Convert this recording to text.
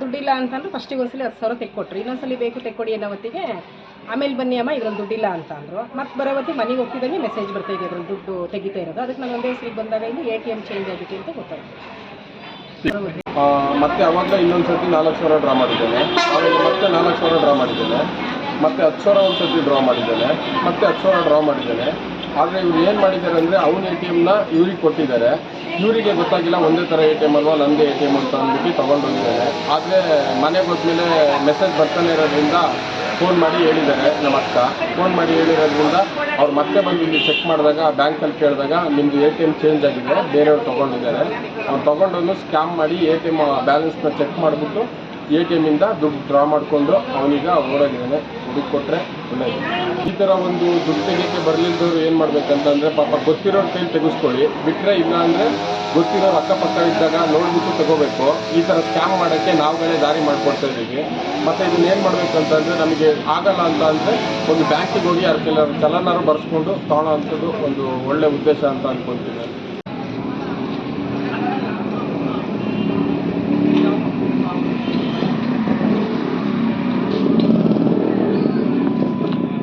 ದುಡ್ಡಿಲ್ಲ ಅಂತಂದ್ರೆ ಫಸ್ಟಿಗೆ ಒಂದ್ಸಲಿ 10,000 ತೆಕ್ಕೊಟ್ರು, ಇನ್ನೊಂದ್ಸಲಿ ಬೇಕು ತೆಕ್ಕೊಡಿ ಅನ್ನೋ ಹೊತ್ತಿಗೆ ಆಮೇಲೆ ಬನ್ನಿ ಅಮ್ಮ ಇದ್ರಲ್ಲಿ ದುಡ್ಡಿಲ್ಲ ಅಂತ ಅಂದರು. ಮತ್ತೆ ಬರೋ ಹೊತ್ತಿಗೆ ಮನೆಗೆ ಹೋಗ್ತಿದ್ದಂಗೆ ಮೆಸೇಜ್ ಬರ್ತಾ ಇದೆ ಇದ್ರಲ್ಲಿ ದುಡ್ಡು ತೆಗಿತಾ ಇರೋದು. ಅದಕ್ಕೆ ನಾನು ಒಂದೇ ಸಲ ಬಂದಾಗ ಇಲ್ಲಿ ATM ಚೇಂಜ್ ಆಗಿದೆ ಅಂತ ಗೊತ್ತಾಯಿತು. ಮತ್ತೆ ಅವಾಗ ಇನ್ನೊಂದ್ಸತಿ 4,000 ಡ್ರಾ ಮಾಡಿದ್ದೇನೆ, ಆಮೇಲೆ ಮತ್ತೆ 4,000 ಡ್ರಾ ಮಾಡಿದ್ದೇನೆ, ಮತ್ತೆ 10,000 ಒಂದ್ಸತಿ ಡ್ರಾ ಮಾಡಿದ್ದೇನೆ, ಮತ್ತೆ 10,000 ಡ್ರಾ ಮಾಡಿದ್ದೇನೆ. ಆದರೆ ಇವ್ರು ಏನು ಮಾಡಿದ್ದಾರೆ ಅಂದರೆ ಅವ್ನ ATMನ ಇವ್ರಿಗೆ ಕೊಟ್ಟಿದ್ದಾರೆ. ಇವರಿಗೆ ಗೊತ್ತಾಗಿಲ್ಲ ಒಂದೇ ಥರ ATM ಅಲ್ವಾ ನನ್ನದೇ ATM ಅಂತ ಅಂದ್ಬಿಟ್ಟು ತೊಗೊಂಡು ಹೋಗಿದ್ದಾರೆ. ಆದರೆ ಮನೆಗೆ ಹೋದ್ಮೇಲೆ ಮೆಸೇಜ್ ಬರ್ತಾನೆ ಇರೋದ್ರಿಂದ ಫೋನ್ ಮಾಡಿ ಹೇಳಿದ್ದಾರೆ. ನಮ್ಮ ಅಕ್ಕ ಫೋನ್ ಮಾಡಿ ಹೇಳಿರೋದ್ರಿಂದ ಅವ್ರು ಮತ್ತೆ ಬಂದು ಇಲ್ಲಿ ಚೆಕ್ ಮಾಡಿದಾಗ ಬ್ಯಾಂಕಲ್ಲಿ ಕೇಳಿದಾಗ ನಿಮ್ಮದು ATM ಚೇಂಜ್ ಆಗಿದೆ, ಬೇರೆಯವ್ರು ತೊಗೊಂಡಿದ್ದಾರೆ. ಅವ್ರು ತೊಗೊಂಡನ್ನು ಸ್ಕ್ಯಾಮ್ ಮಾಡಿ ATM ಬ್ಯಾಲೆನ್ಸ್ನ ಚೆಕ್ ಮಾಡಿಬಿಟ್ಟು ATMಯಿಂದ ದುಡ್ಡು ಡ್ರಾ ಮಾಡಿಕೊಂಡು ಅವನೀಗ ಓಡೋಗಿದ್ದಾನೆ. ದುಡ್ಡು ಕೊಟ್ಟರೆ ಒಳ್ಳೆಯದು. ಈ ಥರ ಒಂದು ದುಡ್ಡು ತೆಗಿಯೋಕ್ಕೆ ಬರಲಿದ್ದವರು ಏನು ಮಾಡಬೇಕಂತಂದರೆ ಪಾಪ ಗೊತ್ತಿರೋರು ಕೈಲಿ ತೆಗೆಸ್ಕೊಳ್ಳಿ, ಬಿಟ್ಟರೆ ಇಲ್ಲ ಅಂದರೆ ಗೊತ್ತಿರೋರು ಅಕ್ಕಪಕ್ಕ ಇದ್ದಾಗ ನೋಡಿಬಿಟ್ಟು ತಗೋಬೇಕು. ಈ ಥರ ಸ್ಕ್ಯಾಮ್ ಮಾಡೋಕ್ಕೆ ನಾವುಗಳೇ ದಾರಿ ಮಾಡಿಕೊಡ್ತಾ ಇದ್ದೀವಿ. ಮತ್ತು ಇದನ್ನ ಏನು ಮಾಡಬೇಕಂತಂದರೆ ನಮಗೆ ಆಗಲ್ಲ ಅಂತ ಅಂದರೆ ಒಂದು ಬ್ಯಾಂಕಿಗೆ ಹೋಗಿ ಅದಕ್ಕೆಲ್ಲ ಚಲನಾರು ಬರೆಸ್ಕೊಂಡು ತೊಗೊಳ್ಳೋ ಅಂಥದ್ದು ಒಂದು ಒಳ್ಳೆಯ ಉದ್ದೇಶ ಅಂತ ಅಂದ್ಕೊಳ್ತೀನಿ.